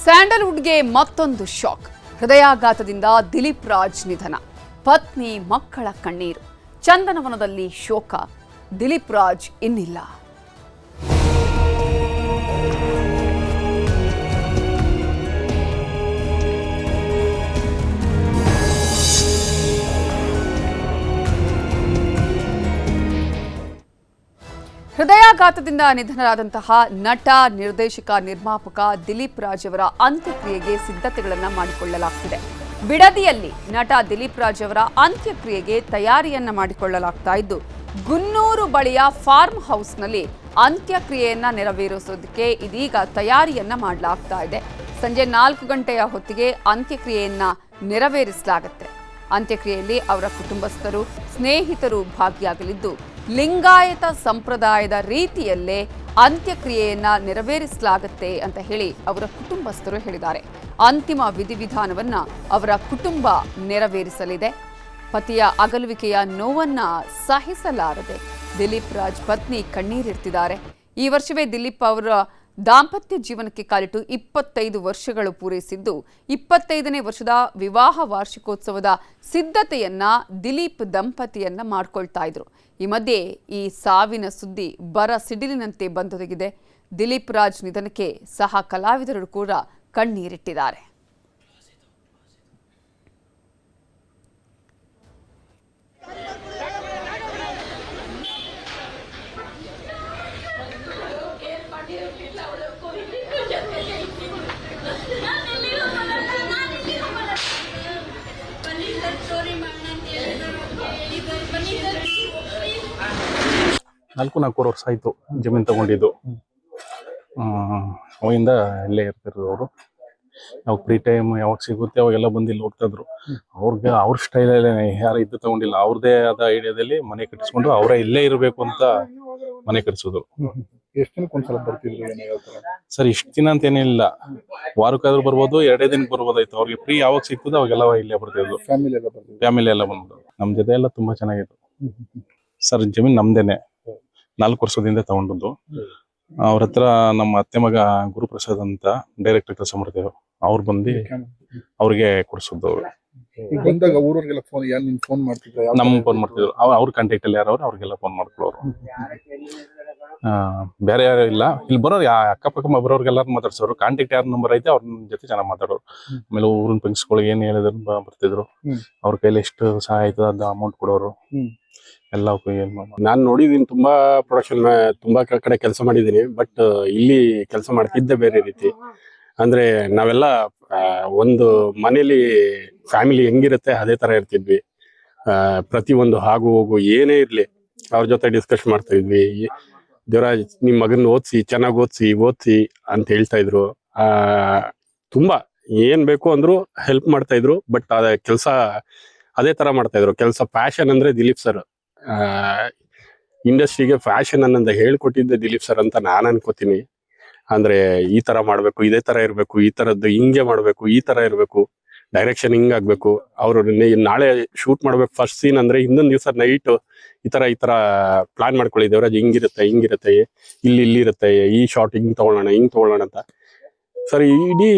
ಸ್ಯಾಂಡಲ್ವುಡ್ಗೆ ಮತ್ತೊಂದು ಶಾಕ್. ಹೃದಯಾಘಾತದಿಂದ ದಿಲೀಪ್ ರಾಜ್ ನಿಧನ. ಪತ್ನಿ ಮಕ್ಕಳ ಕಣ್ಣೀರು. ಚಂದನವನದಲ್ಲಿ ಶೋಕ. ದಿಲೀಪ್ ರಾಜ್ ಇನ್ನಿಲ್ಲ. ಹೃದಯಾಘಾತದಿಂದ ನಿಧನರಾದಂತಹ ನಟ, ನಿರ್ದೇಶಕ, ನಿರ್ಮಾಪಕ ದಿಲೀಪ್ ರಾಜ್ ಅವರ ಅಂತ್ಯಕ್ರಿಯೆಗೆ ಸಿದ್ಧತೆಗಳನ್ನು ಮಾಡಿಕೊಳ್ಳಲಾಗ್ತಿದೆ. ಬಿಡದಿಯಲ್ಲಿ ನಟ ದಿಲೀಪ್ ರಾಜ್ ಅವರ ಅಂತ್ಯಕ್ರಿಯೆಗೆ ತಯಾರಿಯನ್ನ ಮಾಡಿಕೊಳ್ಳಲಾಗ್ತಾ ಇದ್ದು, ಗುನ್ನೂರು ಬಳಿಯ ಫಾರ್ಮ್ ಹೌಸ್ನಲ್ಲಿ ಅಂತ್ಯಕ್ರಿಯೆಯನ್ನ ನೆರವೇರಿಸೋದಕ್ಕೆ ಇದೀಗ ತಯಾರಿಯನ್ನ ಮಾಡಲಾಗ್ತಾ ಇದೆ. ಸಂಜೆ 4 ಗಂಟೆಯ ಹೊತ್ತಿಗೆ ಅಂತ್ಯಕ್ರಿಯೆಯನ್ನ ನೆರವೇರಿಸಲಾಗುತ್ತೆ. ಅಂತ್ಯಕ್ರಿಯೆಯಲ್ಲಿ ಅವರ ಕುಟುಂಬಸ್ಥರು, ಸ್ನೇಹಿತರು ಭಾಗಿಯಾಗಲಿದ್ದು, ಲಿಂಗಾಯತ ಸಂಪ್ರದಾಯದ ರೀತಿಯಲ್ಲೇ ಅಂತ್ಯಕ್ರಿಯೆಯನ್ನ ನೆರವೇರಿಸಲಾಗುತ್ತೆ ಅಂತ ಹೇಳಿ ಅವರ ಕುಟುಂಬಸ್ಥರು ಹೇಳಿದ್ದಾರೆ. ಅಂತಿಮ ವಿಧಿವಿಧಾನವನ್ನ ಅವರ ಕುಟುಂಬ ನೆರವೇರಿಸಲಿದೆ. ಪತಿಯ ಅಗಲುವಿಕೆಯ ನೋವನ್ನ ಸಹಿಸಲಾರದೆ ದಿಲೀಪ್ ರಾಜ್ ಪತ್ನಿ ಕಣ್ಣೀರಿಡ್ತಿದ್ದಾರೆ. ಈ ವರ್ಷವೇ ದಿಲೀಪ್ ಅವರ ದಾಂಪತ್ಯ ಜೀವನಕ್ಕೆ ಕಾಲಿಟ್ಟು 25 ವರ್ಷಗಳು ಪೂರೈಸಿದ್ದು, 25ನೇ ವರ್ಷದ ವಿವಾಹ ವಾರ್ಷಿಕೋತ್ಸವದ ಸಿದ್ಧತೆಯನ್ನ ದಿಲೀಪ್ ದಂಪತಿಯನ್ನ ಮಾಡ್ಕೊಳ್ತಾ ಇದ್ರು. ಈ ಮಧ್ಯೆ ಈ ಸಾವಿನ ಸುದ್ದಿ ಬರ ಸಿಡಿಲಿನಂತೆ ಬಂದೊದಗಿದೆ. ದಿಲೀಪ್ ರಾಜ್ ನಿಧನಕ್ಕೆ ಸಹ ಕಲಾವಿದರು ಕೂಡ ಕಣ್ಣೀರಿಟ್ಟಿದ್ದಾರೆ. ನಾಲ್ಕು ವರ್ಷ ಆಯ್ತು ಜಮೀನ್ ತಗೊಂಡಿದ್ದು. ಅವಾಗಿಂದ ಇಲ್ಲೇ ಇರ್ತಿದ್ರು ಅವರು. ನಾವು ಫ್ರೀ ಟೈಮ್ ಯಾವಾಗ ಸಿಗುತ್ತೆ ಅವಾಗೆಲ್ಲ ಬಂದು ಇಲ್ಲಿ ಹೋಗ್ತಾ ಇದ್ರು. ಅವ್ರ ಸ್ಟೈಲಲ್ಲೇ ಯಾರು ಇದ್ದು ತಗೊಂಡಿಲ್ಲ. ಅವ್ರದೇ ಆದ ಐಡಿಯಾದಲ್ಲಿ ಮನೆ ಕಟ್ಟಿಸ್ಕೊಂಡು ಅವರೇ ಇಲ್ಲೇ ಇರಬೇಕು ಅಂತ ಮನೆ ಕಟ್ಟಿಸೋದು. ಎಷ್ಟು ದಿನಕ್ಕೆ ಒಂದ್ಸಲ ಬರ್ತಿದ್ರು? ಸರ್, ಇಷ್ಟು ದಿನ ಅಂತ ಏನಿಲ್ಲ, ವಾರಕ್ಕಾದ್ರೂ ಬರ್ಬೋದು, 2 ದಿನಕ್ಕೆ ಬರ್ಬೋದಾಯ್ತು. ಅವ್ರಿಗೆ ಫ್ರೀ ಯಾವಾಗ ಸಿಗ್ತದೋ ಅವಾಗೆಲ್ಲ ಇಲ್ಲೇ ಬರ್ತಿದ್ರು. ಫ್ಯಾಮಿಲಿ ಎಲ್ಲ ಬಂದು ನಮ್ ಜೊತೆ ಎಲ್ಲ ತುಂಬಾ ಚೆನ್ನಾಗಿತ್ತು. ಸರ್, ಜಮೀನ್ ನಮ್ದೇನೆ. 4 ವರ್ಷದಿಂದ ತಗೊಂಡದ್ದು. ಅವ್ರ ಹತ್ರ ನಮ್ಮ ಅತ್ತೆ ಮಗ ಗುರುಪ್ರಸಾದ್ ಅಂತ ಡೈರೆಕ್ಟರ್ ಕೆಲಸ ಮಾಡ್ತೇವೆ. ಅವ್ರು ಬಂದು ಅವ್ರಿಗೆ ಕೊಡ್ಸೋದು. ನಮ್ಗೆ ಫೋನ್ ಮಾಡ್ತಿದ್ರು. ಅವ್ರ ಕಾಂಟ್ಯಾಕ್ಟ್ ಅಲ್ಲಿ ಯಾರು ಅವ್ರಿಗೆಲ್ಲ ಫೋನ್ ಮಾಡ್ಕೊಳ್ಳೋರು. ಬೇರೆ ಯಾರು ಇಲ್ಲ. ಇಲ್ಲಿ ಬರೋರು ಅಕ್ಕಪಕ್ಕ ಬರೋರ್ಗೆಲ್ಲಾರು ಮಾತಾಡ್ಸೋರು. ಕಾಂಟ್ಯಾಕ್ಟ್ ಯಾರ ನಂಬರ್ ಐತೆ ಅವ್ರ ಜೊತೆ ಚೆನ್ನಾಗಿ ಮಾತಾಡೋರು. ಆಮೇಲೆ ಊರಿನ ಫಂಕ್ಷನ್ಗಳಿಗೆ ಏನ್ ಹೇಳಿದ್ರು ಬರ್ತಿದ್ರು. ಅವ್ರ ಕೈಲಿ ಎಷ್ಟು ಸಹಾಯ ಆಯ್ತದ ಅದು ಅಮೌಂಟ್ ಕೊಡೋರು. ಎಲ್ಲ ನಾನು ನೋಡಿದೀನಿ, ತುಂಬಾ ಪ್ರೊಡಕ್ಷನ್, ತುಂಬಾ ಕಡೆ ಕೆಲಸ ಮಾಡಿದೀನಿ. ಬಟ್ ಇಲ್ಲಿ ಕೆಲಸ ಮಾಡ್ತಿದ್ದೆ ಬೇರೆ ರೀತಿ. ಅಂದ್ರೆ ನಾವೆಲ್ಲ ಒಂದು ಮನೇಲಿ ಫ್ಯಾಮಿಲಿ ಹೆಂಗಿರುತ್ತೆ ಅದೇ ತರ ಇರ್ತಿದ್ವಿ. ಪ್ರತಿ ಒಂದು ಆಗು ಹೋಗು ಏನೇ ಇರ್ಲಿ ಅವ್ರ ಜೊತೆ ಡಿಸ್ಕಸ್ ಮಾಡ್ತಾ ಇದ್ವಿ. ದೇವರಾಜ್, ನಿಮ್ ಮಗನ್ ಚೆನ್ನಾಗಿ ಓದ್ಸಿ ಅಂತ ಹೇಳ್ತಾ ಇದ್ರು. ತುಂಬಾ ಏನ್ ಬೇಕು ಅಂದ್ರು ಹೆಲ್ಪ್ ಮಾಡ್ತಾ ಇದ್ರು. ಬಟ್ ಅದ ಕೆಲಸ ಅದೇ ತರ ಮಾಡ್ತಾ ಇದ್ರು. ಕೆಲಸ ಪ್ಯಾಷನ್ ಅಂದ್ರೆ ದಿಲೀಪ್ ಸರ್. ಇಂಡಸ್ಟ್ರಿಗೆ ಫ್ಯಾಷನ್ ಅನ್ನೋದ ಹೇಳ್ಕೊಟ್ಟಿದ್ದೆ ದಿಲೀಪ್ ಸರ್ ಅಂತ ನಾನು ಅನ್ಕೋತೀನಿ. ಅಂದ್ರೆ ಈ ತರ ಮಾಡ್ಬೇಕು, ಇದೇ ತರ ಇರ್ಬೇಕು, ಈ ತರದ್ದು ಹಿಂಗೆ ಮಾಡ್ಬೇಕು, ಈ ತರ ಇರ್ಬೇಕು, ಡೈರೆಕ್ಷನ್ ಹಿಂಗಾಗ್ಬೇಕು. ಅವ್ರು ನಾಳೆ ಶೂಟ್ ಮಾಡ್ಬೇಕು ಫಸ್ಟ್ ಸೀನ್ ಅಂದ್ರೆ ಇನ್ನೊಂದ್ ದಿವಸ ನೈಟ್ ಈ ತರ ಪ್ಲಾನ್ ಮಾಡ್ಕೊಳ್ಳಿ ದೇವರಾಜ್, ಹಿಂಗಿರುತ್ತೆ, ಇಲ್ಲಿ ಇರುತ್ತೆ, ಈ ಶಾರ್ಟ್ ಹಿಂಗ್ ತಗೊಳ್ಳೋಣ ಅಂತ. ಸರ್, ಇಡೀ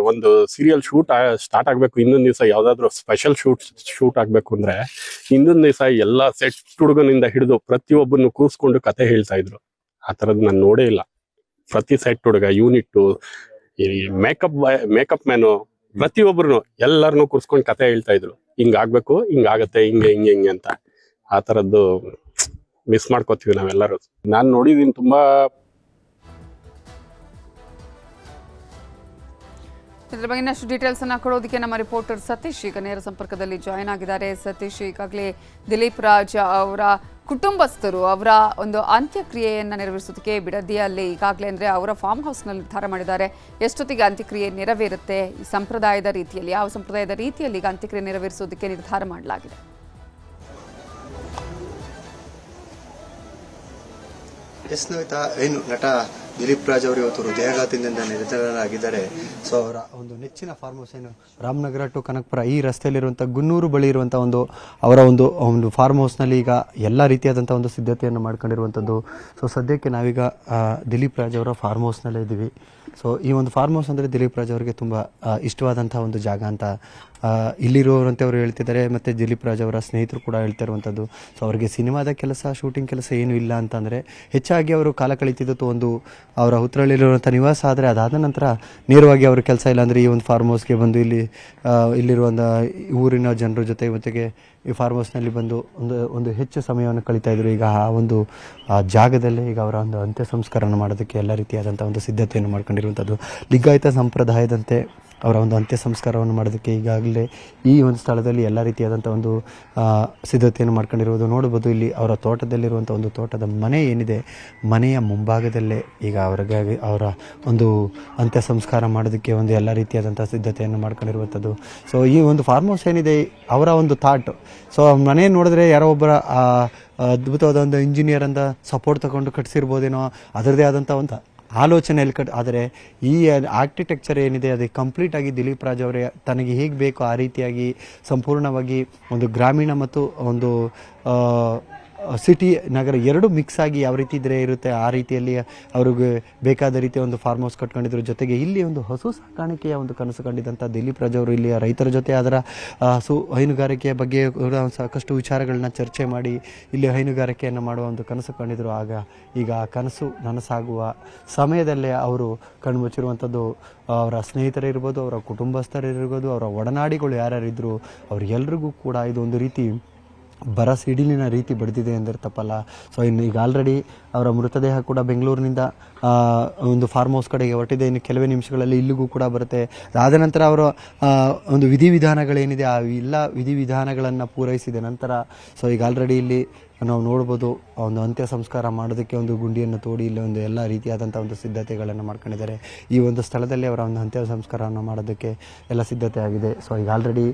ಒಂದು ಸೀರಿಯಲ್ ಶೂಟ್ ಸ್ಟಾರ್ಟ್ ಆಗ್ಬೇಕು, ಇನ್ನೊಂದ್ ದಿವಸ ಯಾವ್ದಾದ್ರು ಸ್ಪೆಷಲ್ ಶೂಟ್ ಆಗ್ಬೇಕು ಅಂದ್ರೆ ಇನ್ನೊಂದ್ ದಿವಸ ಎಲ್ಲ ಸೆಟ್ ಹುಡುಗನಿಂದ ಹಿಡಿದು ಪ್ರತಿಯೊಬ್ಬನ್ನು ಕೂರ್ಸ್ಕೊಂಡು ಕತೆ ಹೇಳ್ತಾ ಇದ್ರು. ಆ ತರದ್ ನಾನು ನೋಡೇ ಇಲ್ಲ. ಪ್ರತಿ ಸೆಟ್ ಹುಡುಗ, ಯೂನಿಟ್, ಮೇಕಪ್ ಮ್ಯಾನು, ಪ್ರತಿಯೊಬ್ಬರು ಎಲ್ಲರನ್ನು ಕೂರ್ಸ್ಕೊಂಡು ಕತೆ ಹೇಳ್ತಾ ಇದ್ರು. ಹಿಂಗಾಗ್ಬೇಕು, ಹಿಂಗಾಗತ್ತೆ, ಹಿಂಗೆ ಅಂತ. ಆ ತರದ್ದು ಮಿಸ್ ಮಾಡ್ಕೋತೀವಿ ನಾವೆಲ್ಲರೂ. ನಾನು ನೋಡಿದೀನಿ ತುಂಬಾ. ಇದರ ಬಗ್ಗೆ ಇನ್ನಷ್ಟು ಡೀಟೇಲ್ಸ್ ಅನ್ನ ಕೊಡೋದಕ್ಕೆ ನಮ್ಮ ರಿಪೋರ್ಟರ್ ಸತೀಶ್ ಈಗ ನೇರ ಸಂಪರ್ಕದಲ್ಲಿ ಜಾಯ್ನ್ ಆಗಿದ್ದಾರೆ. ಸತೀಶ್, ಈಗಾಗಲೇ ದಿಲೀಪ್ ರಾಜ್ ಅವರ ಕುಟುಂಬಸ್ಥರು ಅವರ ಒಂದು ಅಂತ್ಯಕ್ರಿಯೆಯನ್ನು ನೆರವೇರಿಸೋದಕ್ಕೆ ಬಿಡದಿಯಲ್ಲಿ ಈಗಾಗಲೇ ಅಂದರೆ ಅವರ ಫಾರ್ಮ್ ಹೌಸ್ನಲ್ಲಿ ನಿರ್ಧಾರ ಮಾಡಿದ್ದಾರೆ. ಎಷ್ಟೊತ್ತಿಗೆ ಅಂತ್ಯಕ್ರಿಯೆ ನೆರವೇರುತ್ತೆ? ಈ ಸಂಪ್ರದಾಯದ ರೀತಿಯಲ್ಲಿ, ಯಾವ ಸಂಪ್ರದಾಯದ ರೀತಿಯಲ್ಲಿ ಈಗ ಅಂತ್ಯಕ್ರಿಯೆ ನೆರವೇರಿಸೋದಕ್ಕೆ ನಿರ್ಧಾರ ಮಾಡಲಾಗಿದೆ? ಎಸ್ ನವಿತಾ, ಏನು ನಟ ದಿಲೀಪ್ ರಾಜ್ ಅವರು ಇವತ್ತು ಹೃದಯಾಘಾತದಿಂದ ನಿಧನರಾಗಿದ್ದಾರೆ. ಸೊ ಅವರ ಒಂದು ನೆಚ್ಚಿನ ಫಾರ್ಮ್ ಹೌಸ್ ಏನು ರಾಮನಗರ ಟು ಕನಕಪುರ ಈ ರಸ್ತೆಯಲ್ಲಿರುವಂಥ ಗುನ್ನೂರು ಬಳಿ ಇರುವಂಥ ಅವರ ಒಂದು ಫಾರ್ಮ್ ಹೌಸ್ನಲ್ಲಿ ಈಗ ಎಲ್ಲ ರೀತಿಯಾದಂಥ ಒಂದು ಸಿದ್ಧತೆಯನ್ನು ಮಾಡ್ಕೊಂಡಿರುವಂಥದ್ದು. ಸೊ ಸದ್ಯಕ್ಕೆ ನಾವೀಗ ದಿಲೀಪ್ ರಾಜ್ ಅವರ ಫಾರ್ಮ್ ಹೌಸ್ನಲ್ಲೇ ಇದ್ದೀವಿ. ಸೊ ಈ ಒಂದು ಫಾರ್ಮ್ ಹೌಸ್ ಅಂದರೆ ದಿಲೀಪ್ ರಾಜ್ ಅವರಿಗೆ ತುಂಬ ಇಷ್ಟವಾದಂಥ ಒಂದು ಜಾಗ ಅಂತ ಇಲ್ಲಿರುವಂತೆ ಅವರು ಹೇಳ್ತಿದ್ದಾರೆ, ಮತ್ತು ದಿಲೀಪ್ ರಾಜ್ ಅವರ ಸ್ನೇಹಿತರು ಕೂಡ ಹೇಳ್ತಾ ಇರುವಂಥದ್ದು. ಸೊ ಅವರಿಗೆ ಸಿನಿಮಾದ ಕೆಲಸ, ಶೂಟಿಂಗ್ ಕೆಲಸ ಏನೂ ಇಲ್ಲ ಅಂತಂದರೆ ಹೆಚ್ಚಾಗಿ ಅವರು ಕಾಲ ಕಳೀತಿದ್ದು ಒಂದು ಅವರ ಹುತ್ರಳ್ಳಿರುವಂಥ ನಿವಾಸ. ಆದರೆ ಅದಾದ ನಂತರ ನೇರವಾಗಿ ಅವ್ರ ಕೆಲಸ ಇಲ್ಲಾಂದರೆ ಈ ಒಂದು ಫಾರ್ಮ್ ಹೌಸ್ಗೆ ಬಂದು ಇಲ್ಲಿರುವ ಊರಿನ ಜನರ ಜೊತೆಗೆ ಈ ಫಾರ್ಮ್ ಹೌಸ್ನಲ್ಲಿ ಬಂದು ಒಂದು ಹೆಚ್ಚು ಸಮಯವನ್ನು ಕಳೀತಾ ಇದ್ರು. ಈಗ ಆ ಒಂದು ಜಾಗದಲ್ಲೇ ಈಗ ಅವರ ಒಂದು ಅಂತ್ಯ ಸಂಸ್ಕಾರವನ್ನು ಮಾಡೋದಕ್ಕೆ ಎಲ್ಲ ರೀತಿಯಾದಂಥ ಒಂದು ಸಿದ್ಧತೆಯನ್ನು ಮಾಡ್ಕೊಂಡಿರುವಂಥದ್ದು. ಲಿಂಗಾಯತ ಸಂಪ್ರದಾಯದಂತೆ ಅವರ ಒಂದು ಅಂತ್ಯ ಸಂಸ್ಕಾರವನ್ನು ಮಾಡೋದಕ್ಕೆ ಈಗಾಗಲೇ ಈ ಒಂದು ಸ್ಥಳದಲ್ಲಿ ಎಲ್ಲ ರೀತಿಯಾದಂಥ ಒಂದು ಸಿದ್ಧತೆಯನ್ನು ಮಾಡ್ಕೊಂಡಿರುವುದು ನೋಡ್ಬೋದು. ಇಲ್ಲಿ ಅವರ ತೋಟದಲ್ಲಿರುವಂಥ ಒಂದು ತೋಟದ ಮನೆ ಏನಿದೆ, ಮನೆಯ ಮುಂಭಾಗದಲ್ಲೇ ಈಗ ಅವರ ಒಂದು ಅಂತ್ಯ ಸಂಸ್ಕಾರ ಮಾಡೋದಕ್ಕೆ ಒಂದು ಎಲ್ಲ ರೀತಿಯಾದಂಥ ಸಿದ್ಧತೆಯನ್ನು ಮಾಡ್ಕೊಂಡಿರುವಂಥದ್ದು. ಸೊ ಈ ಒಂದು ಫಾರ್ಮ್ ಹೌಸ್ ಏನಿದೆ ಅವರ ಒಂದು ಥಾಟ್. ಸೊ ಮನೆ ನೋಡಿದ್ರೆ ಯಾರೋ ಒಬ್ಬರ ಅದ್ಭುತವಾದ ಒಂದು ಇಂಜಿನಿಯರ್ ಅಂತ ಸಪೋರ್ಟ್ ತಗೊಂಡು ಕಟ್ಸಿರ್ಬೋದೇನೋ, ಅದರದೇ ಆದಂಥ ಒಂದು ಆಲೋಚನೆಯಲ್ಲಿ ಆದರೆ ಈ ಆರ್ಕಿಟೆಕ್ಚರ್ ಏನಿದೆ ಅದು ಕಂಪ್ಲೀಟಾಗಿ ದಿಲೀಪ್ ರಾಜ್ ಅವರೇ ತನಗೆ ಹೇಗೆ ಬೇಕೋ ಆ ರೀತಿಯಾಗಿ ಸಂಪೂರ್ಣವಾಗಿ ಒಂದು ಗ್ರಾಮೀಣ ಮತ್ತು ಒಂದು ಸಿಟಿ ನಗರ ಎರಡು ಮಿಕ್ಸ್ ಆಗಿ ಯಾವ ರೀತಿ ಇದ್ರೆ ಇರುತ್ತೆ ಆ ರೀತಿಯಲ್ಲಿ ಅವ್ರಿಗೆ ಬೇಕಾದ ರೀತಿಯ ಒಂದು ಫಾರ್ಮ್ ಹೌಸ್ ಕಟ್ಕೊಂಡಿದ್ರು. ಜೊತೆಗೆ ಇಲ್ಲಿ ಒಂದು ಹಸು ಸಾಕಾಣಿಕೆಯ ಒಂದು ಕನಸು ಕಂಡಿದ್ದಂಥ ದಿಲೀಪ್ ರಾಜ್ ಅವರು ಇಲ್ಲಿಯ ರೈತರ ಜೊತೆ ಅದರ ಹೈನುಗಾರಿಕೆಯ ಬಗ್ಗೆ ಕೂಡ ಸಾಕಷ್ಟು ವಿಚಾರಗಳನ್ನ ಚರ್ಚೆ ಮಾಡಿ ಇಲ್ಲಿ ಹೈನುಗಾರಿಕೆಯನ್ನು ಮಾಡುವ ಒಂದು ಕನಸು ಕಂಡಿದ್ರು. ಈಗ ಆ ಕನಸು ನನಸಾಗುವ ಸಮಯದಲ್ಲೇ ಅವರು ಕಣ್ಮುಚ್ಚಿರುವಂಥದ್ದು. ಅವರ ಸ್ನೇಹಿತರಿರ್ಬೋದು, ಅವರ ಕುಟುಂಬಸ್ಥರಿರ್ಬೋದು, ಅವರ ಒಡನಾಡಿಗಳು ಯಾರ್ಯಾರಿದ್ರು ಅವ್ರಿಗೆಲ್ರಿಗೂ ಕೂಡ ಇದೊಂದು ರೀತಿ ಸಿಡಿಲಿನ ರೀತಿ ಬಡಿದಿದೆ ಎಂದರೆ ತಪ್ಪಲ್ಲ. ಸೊ ಈಗ ಆಲ್ರೆಡಿ ಅವರ ಮೃತದೇಹ ಕೂಡ ಬೆಂಗಳೂರಿನಿಂದ ಒಂದು ಫಾರ್ಮ್ ಹೌಸ್ ಕಡೆಗೆ ಹೊರಟಿದೆ. ಇನ್ನು ಕೆಲವೇ ನಿಮಿಷಗಳಲ್ಲಿ ಇಲ್ಲಿಗೂ ಕೂಡ ಬರುತ್ತೆ. ಅದಾದ ನಂತರ ಅವರ ಒಂದು ವಿಧಿವಿಧಾನಗಳೇನಿದೆ ಆ ಎಲ್ಲ ವಿಧಿವಿಧಾನಗಳನ್ನು ಪೂರೈಸಿದ ನಂತರ ಸೊ ಈಗ ಆಲ್ರೆಡಿ ಇಲ್ಲಿ ನಾವು ನೋಡ್ಬೋದು ಒಂದು ಅಂತ್ಯ ಸಂಸ್ಕಾರ ಮಾಡೋದಕ್ಕೆ ಒಂದು ಗುಂಡಿಯನ್ನು ತೋಡಿ ಇಲ್ಲಿ ಒಂದು ಎಲ್ಲ ರೀತಿಯಾದಂಥ ಒಂದು ಸಿದ್ಧತೆಗಳನ್ನು ಮಾಡ್ಕೊಂಡಿದ್ದಾರೆ. ಈ ಒಂದು ಸ್ಥಳದಲ್ಲಿ ಅವರ ಒಂದು ಅಂತ್ಯ ಸಂಸ್ಕಾರವನ್ನು ಮಾಡೋದಕ್ಕೆ ಎಲ್ಲ ಸಿದ್ಧತೆ ಆಗಿದೆ. ಸೊ ಈಗ ಆಲ್ರೆಡಿ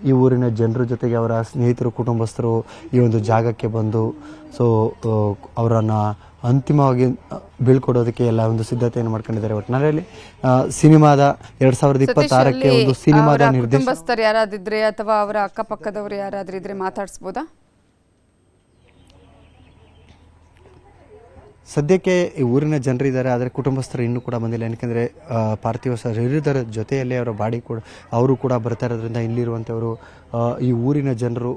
ಈ ಊರಿನ ಜನರ ಜೊತೆಗೆ ಅವರ ಸ್ನೇಹಿತರು, ಕುಟುಂಬಸ್ಥರು ಈ ಒಂದು ಜಾಗಕ್ಕೆ ಬಂದು ಸೊ ಅವರನ್ನು ಅಂತಿಮವಾಗಿ ಬೀಳ್ಕೊಡೋದಕ್ಕೆ ಎಲ್ಲ ಒಂದು ಸಿದ್ಧತೆಯನ್ನು ಮಾಡ್ಕೊಂಡಿದ್ದಾರೆ. ಒಟ್ಟಿನಲ್ಲಿ ಸಿನಿಮಾದ 2026ಕ್ಕೆ ಒಂದು ಸಿನಿಮಾದ ಕುಟುಂಬಸ್ಥರು ಯಾರಾದಿದ್ರೆ ಅಥವಾ ಅವರ ಅಕ್ಕಪಕ್ಕದವರು ಯಾರಾದ್ರೂ ಇದ್ರೆ ಮಾತಾಡಿಸ್ಬೋದಾ? ಸದ್ಯಕ್ಕೆ ಈ ಊರಿನ ಜನರಿದ್ದಾರೆ, ಆದರೆ ಕುಟುಂಬಸ್ಥರು ಇನ್ನೂ ಕೂಡ ಬಂದಿಲ್ಲ. ಯಾಕೆಂದರೆ ಪಾರ್ಥಿವ ಶರೀರದ ಜೊತೆಯಲ್ಲೇ ಅವರ ಬಾಡಿ ಕೂಡ ಅವರು ಕೂಡ ಬರ್ತಾ ಇರೋದ್ರಿಂದ ಇಲ್ಲಿರುವಂಥವರು ಈ ಊರಿನ ಜನರು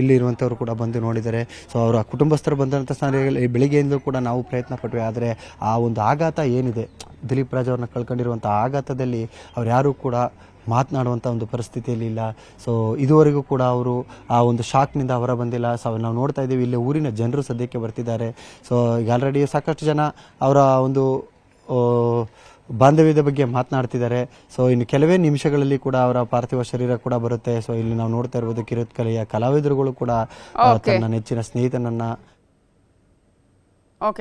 ಇಲ್ಲಿರುವಂಥವ್ರು ಕೂಡ ಬಂದು ನೋಡಿದ್ದಾರೆ. ಸೊ ಅವರ ಕುಟುಂಬಸ್ಥರು ಬಂದಂಥ ಸ್ಥಾನದಲ್ಲಿ ಬೆಳಿಗ್ಗೆಯಿಂದಲೂ ಕೂಡ ನಾವು ಪ್ರಯತ್ನ ಪಟ್ವಿ. ಆದರೆ ಆ ಒಂದು ಆಘಾತ ಏನಿದೆ, ದಿಲೀಪ್ ರಾಜ್ ಅವ್ರನ್ನ ಕಳ್ಕೊಂಡಿರುವಂಥ ಆಘಾತದಲ್ಲಿ ಅವ್ರು ಯಾರೂ ಕೂಡ ಮಾತನಾಡುವಂಥ ಒಂದು ಪರಿಸ್ಥಿತಿಯಲ್ಲಿ ಇಲ್ಲ. ಸೊ ಇದುವರೆಗೂ ಕೂಡ ಅವರು ಆ ಒಂದು ಶಾಕ್ನಿಂದ ಹೊರ ಬಂದಿಲ್ಲ. ಸೊ ನಾವು ನೋಡ್ತಾ ಇದ್ದೀವಿ ಇಲ್ಲಿ ಊರಿನ ಜನರು ಸದ್ಯಕ್ಕೆ ಬರ್ತಿದ್ದಾರೆ. ಸೊ ಈಗ ಆಲ್ರೆಡಿ ಸಾಕಷ್ಟು ಜನ ಅವರ ಒಂದು ಬಾಂಧವ್ಯದ ಬಗ್ಗೆ ಮಾತನಾಡ್ತಿದ್ದಾರೆ. ಸೊ ಇನ್ನು ಕೆಲವೇ ನಿಮಿಷಗಳಲ್ಲಿ ಕೂಡ ಅವರ ಪಾರ್ಥಿವ ಶರೀರ ಕೂಡ ಬರುತ್ತೆ. ಸೊ ಇಲ್ಲಿ ನಾವು ನೋಡ್ತಾ ಇರ್ಬೋದು ಕಿರುತ್ಕಲೆಯ ಕಲಾವಿದರುಗಳು ಕೂಡ ತನ್ನ ನೆಚ್ಚಿನ ಸ್ನೇಹಿತನನ್ನ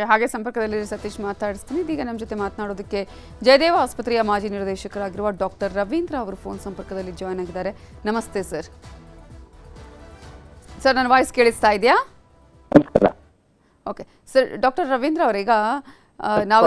ಹಾಗೆ ಸಂಪರ್ಕದಲ್ಲಿ ಸತೀಶ್ ಮಾತಾಡಿಸ್ತೀನಿ. ಇದೀಗ ನಮ್ಮ ಜೊತೆ ಮಾತನಾಡೋದಕ್ಕೆ ಜಯದೇವ ಆಸ್ಪತ್ರೆಯ ಮಾಜಿ ನಿರ್ದೇಶಕರಾಗಿರುವ ಡಾಕ್ಟರ್ ರವೀಂದ್ರ ಅವರು ಫೋನ್ ಸಂಪರ್ಕದಲ್ಲಿ ಜಾಯ್ನ್ ಆಗಿದ್ದಾರೆ. ನಮಸ್ತೆ ಸರ್. ಸರ್, ನನ್ನ ವಾಯ್ಸ್ ಕೇಳಿಸ್ತಾ ಇದೆಯಾ? ಓಕೆ ಸರ್, ಡಾಕ್ಟರ್ ರವೀಂದ್ರ ಅವರೀಗ ನಾವು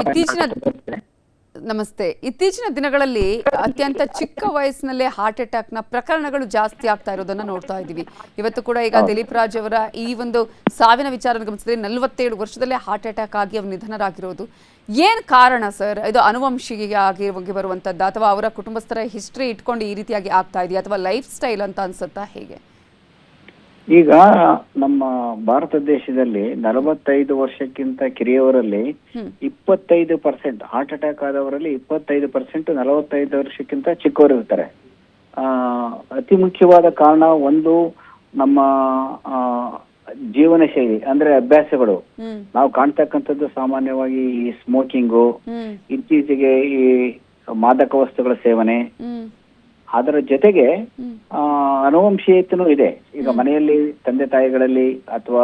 ಇತ್ತೀಚಿನ ದಿನಗಳಲ್ಲಿ ಅತ್ಯಂತ ಚಿಕ್ಕ ವಯಸ್ಸಿನಲ್ಲೇ ಹಾರ್ಟ್ ಅಟ್ಯಾಕ್ನ ಪ್ರಕರಣಗಳು ಜಾಸ್ತಿ ಆಗ್ತಾ ಇರೋದನ್ನ ನೋಡ್ತಾ ಇದ್ದೀವಿ. ಇವತ್ತು ಕೂಡ ಈಗ ದಿಲೀಪ್ ರಾಜ್ ಅವರ ಈ ಒಂದು ಸಾವಿನ ವಿಚಾರ ಗಮನಿಸಿದ್ರೆ 47 ವರ್ಷದಲ್ಲೇ ಹಾರ್ಟ್ ಅಟ್ಯಾಕ್ ಆಗಿ ಅವರು ನಿಧನರಾಗಿರೋದು ಏನು ಕಾರಣ ಸರ್? ಇದು ಅನುವಂಶಿಯಾಗಿ ಬರುವಂಥದ್ದು ಅಥವಾ ಅವರ ಕುಟುಂಬಸ್ಥರ ಹಿಸ್ಟ್ರಿ ಇಟ್ಕೊಂಡು ಈ ರೀತಿಯಾಗಿ ಆಗ್ತಾ ಇದೆಯಾ ಅಥವಾ ಲೈಫ್ ಸ್ಟೈಲ್ ಅಂತ ಅನ್ಸುತ್ತಾ, ಹೇಗೆ? ಈಗ ನಮ್ಮ ಭಾರತ ದೇಶದಲ್ಲಿ 45 ವರ್ಷಕ್ಕಿಂತ ಕಿರಿಯವರಲ್ಲಿ 25% ಹಾರ್ಟ್ ಅಟ್ಯಾಕ್ ಆದವರಲ್ಲಿ 25% 45 ವರ್ಷಕ್ಕಿಂತ ಚಿಕ್ಕವರು ಇರ್ತಾರೆ. ಅತಿ ಮುಖ್ಯವಾದ ಕಾರಣ ಒಂದು ನಮ್ಮ ಜೀವನ ಶೈಲಿ, ಅಂದ್ರೆ ಅಭ್ಯಾಸಗಳು. ನಾವು ಕಾಣ್ತಕ್ಕಂಥದ್ದು ಸಾಮಾನ್ಯವಾಗಿ ಈ ಸ್ಮೋಕಿಂಗು, ಇತ್ತೀಚೆಗೆ ಈ ಮಾದಕ ವಸ್ತುಗಳ ಸೇವನೆ, ಅದರ ಜೊತೆಗೆ ಅನುವಂಶೀಯತೆನೂ ಇದೆ. ಈಗ ಮನೆಯಲ್ಲಿ ತಂದೆ ತಾಯಿಗಳಲ್ಲಿ ಅಥವಾ